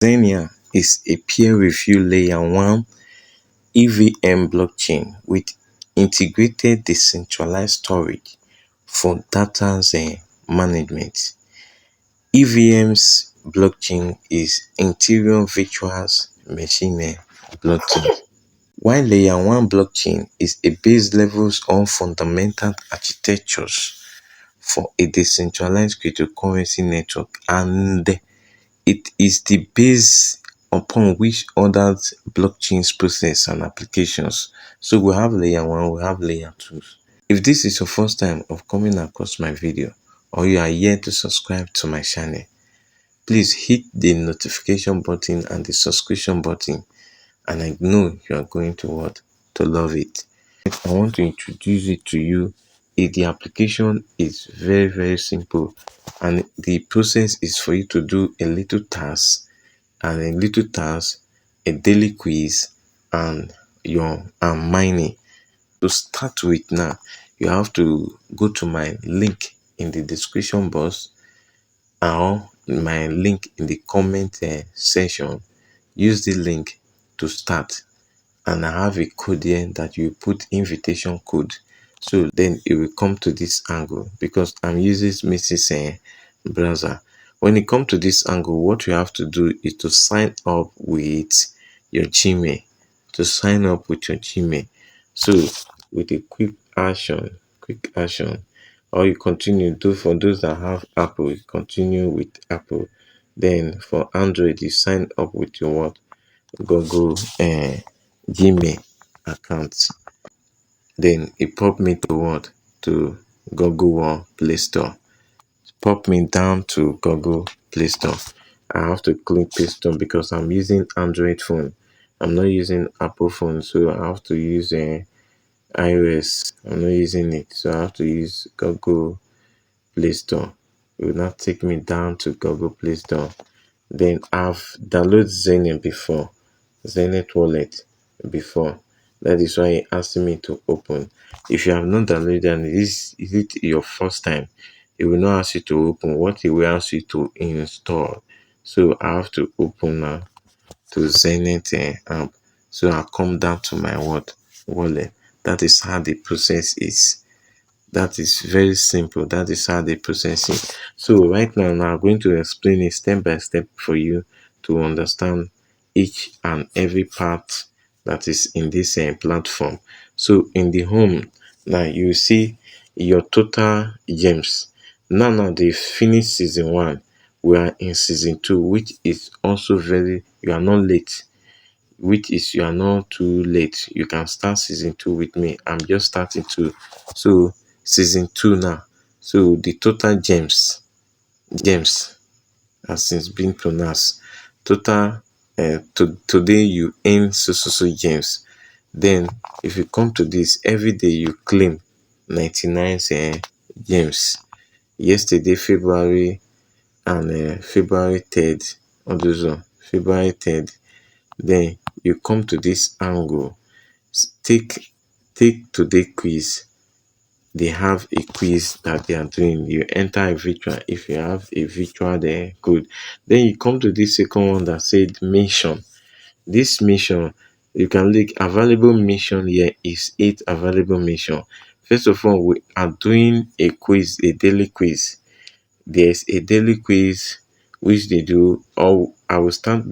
Xenea is a peer-reviewed Layer 1 EVM blockchain with integrated decentralized storage for data management. EVM's blockchain is Interior Virtual Machine blockchain, while Layer 1 blockchain is a base level on fundamental architectures for a decentralized cryptocurrency network, and it is the base upon which other blockchains process and applications. So we have Layer 1, we have Layer 2. If this is your first time of coming across my video, or you are here to subscribe to my channel, please hit the notification button and the subscription button, and I know you are going to love it. I want to introduce it to you. The application is very simple, and the process is for you to do a little task, a daily quiz, and your mining. To start with now, you have to go to my link in the description box or my link in the comment section. Use the link to start, and I have a code here that you put invitation code. So then it will come to this angle because I'm using Mrs. browser. When it comes to this angle, what you have to do is to sign up with your Gmail. So with a quick action, or you continue. For those that have Apple, you continue with Apple. Then for Android, you sign up with your what? Google Gmail account. Then it pop me to what? To Google Play Store. Pop me down to Google Play Store. I have to click Play Store because I'm using Android phone. I'm not using Apple phone, so I have to use iOS. I'm not using it, so I have to use Google Play Store. It will not take me down to Google Play Store. Then I've downloaded Xenea Wallet before. That is why it asked me to open. If you have not downloaded and is it your first time, it will not ask you to open. What it will ask you to install. So I have to open now to Xenea app. So I come down to my wallet. That is how the process is. That is very simple. That is how they process it. So right now, I'm going to explain it step by step for you to understand each and every part that is in this platform. So in the home, now you see your total gems. Now they finished season 1. We are in season 2, which is also you are not late. You are not too late. You can start season 2 with me. I'm just starting to. So season 2 now. So the total gems has since been pronounced. Total today you earn so gems. Then if you come to this, every day you claim 99 gems. Yesterday, February and February 3rd, February 3rd. Then you come to this angle. Take today quiz. They have a quiz that they are doing. You enter a virtual. If you have a virtual there, good. Then you come to this second one that said mission. This mission, you can look available mission here is 8 available mission. First of all, we are doing a quiz, a daily quiz. There's a daily quiz which they do. Or I will start.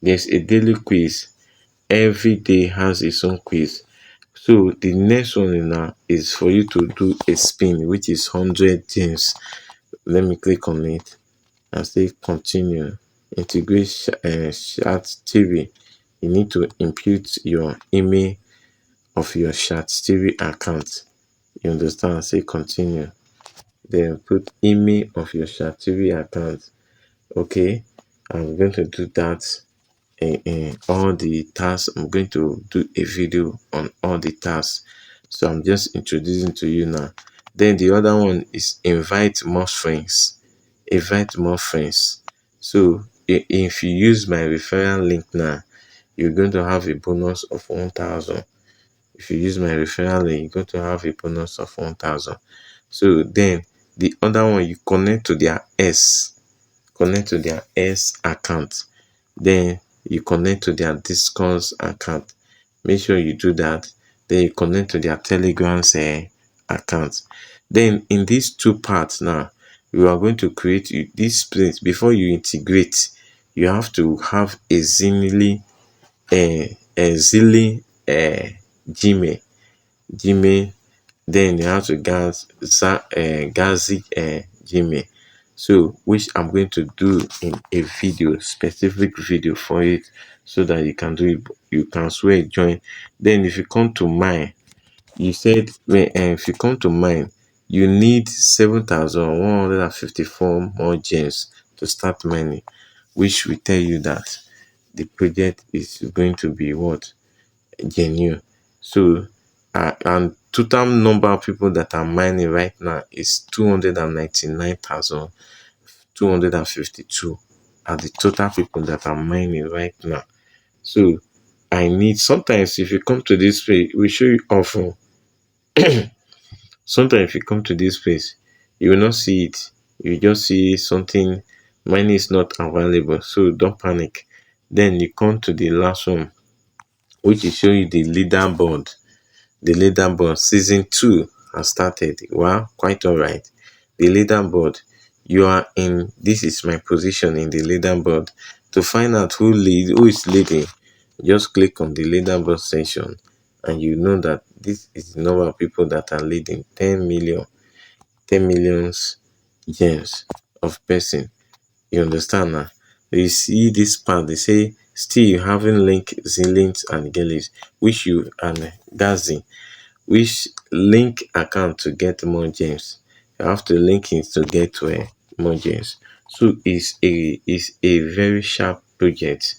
There's a daily quiz. Every day has its own quiz. So the next one now is for you to do a spin, which is 100 gems. Let me click on it and say continue. Integrate chat TV. You need to input your email of your chat TV account. You understand? Say continue. Then put email of your chat TV account. Okay, I'm going to do that. All the tasks. I'm going to do a video on all the tasks, so I'm just introducing to you now. Then the other one is invite more friends. So if you use my referral link now, you're going to have a bonus of 1,000. If you use my referral link, you're going to have a bonus of 1,000. So then the other one, you connect to their connect to their S account, then you connect to their Discourse account. Make sure you do that. Then you connect to their Telegram's account. Then in these two parts now, you are going to create this place. Before you integrate, you have to have a Zilly Gmail. Gmail, then you have to Gazi Gmail. So which I'm going to do in a video, specific video for it, so that you can do it, you can swear join. Then if you come to mine, you said if you come to mine, you need 7,154 more gems to start mining, which will tell you that the project is going to be what? Genuine. So and total number of people that are mining right now is 299,252 are the total people that are mining right now. So I need, sometimes if you come to this page, we show you often. Sometimes if you come to this place, you will not see it. You just see something, mining is not available. So don't panic. Then you come to the last one, which is showing you the leaderboard. The leaderboard season 2 has started. Wow, quite all right. The leaderboard, you are in, this is my position in the leaderboard. To find out who is leading, just click on the leaderboard section, and you know that this is the number of people that are leading. 10 million, 10 millions gems of person. You understand now? You see this part, they say still you haven't linked Zillions and Gillies, which you and Gazi, which link account to get more gems. You have to link it to get more gems. So it's a very sharp project.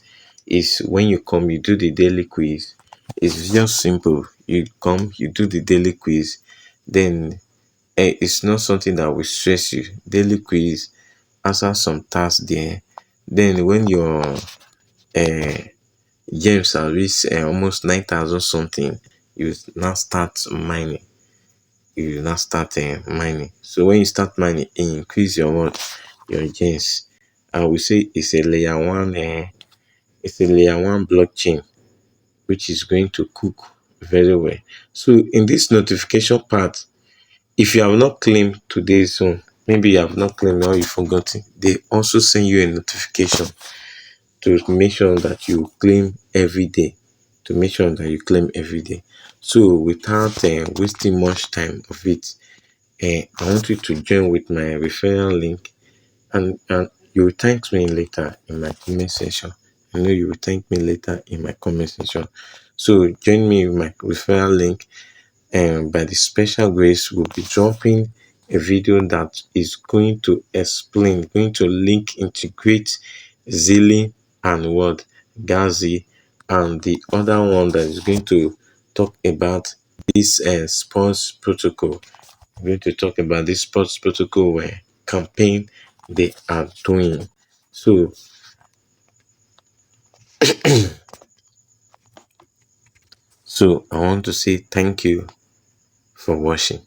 It's when you come, you do the daily quiz. It's just simple. You come, you do the daily quiz, then it's not something that will stress you. Daily quiz, answer some tasks there. Then when your gems are reached almost 9,000 something, you now start mining. You now start mining. So when you start mining, it increase your what? Your gems. I will say it's a layer one. It's a layer one blockchain, which is going to cook very well. So in this notification part, if you have not claimed today's zone, maybe you have not claimed or you forgot it, they also send you a notification to make sure that you claim every day. To make sure that you claim every day. So without wasting much time of it, I want you to join with my referral link, and you will thank me later in my comment section. I know you will thank me later in my comment section. So join me with my referral link, and by the special grace, we'll be dropping a video that is going to explain, going to link, integrate Zilli and what? Gazi, and the other one that is going to talk about this sports protocol. We're going to talk about this sports protocol where campaign they are doing. So I want to say thank you for watching.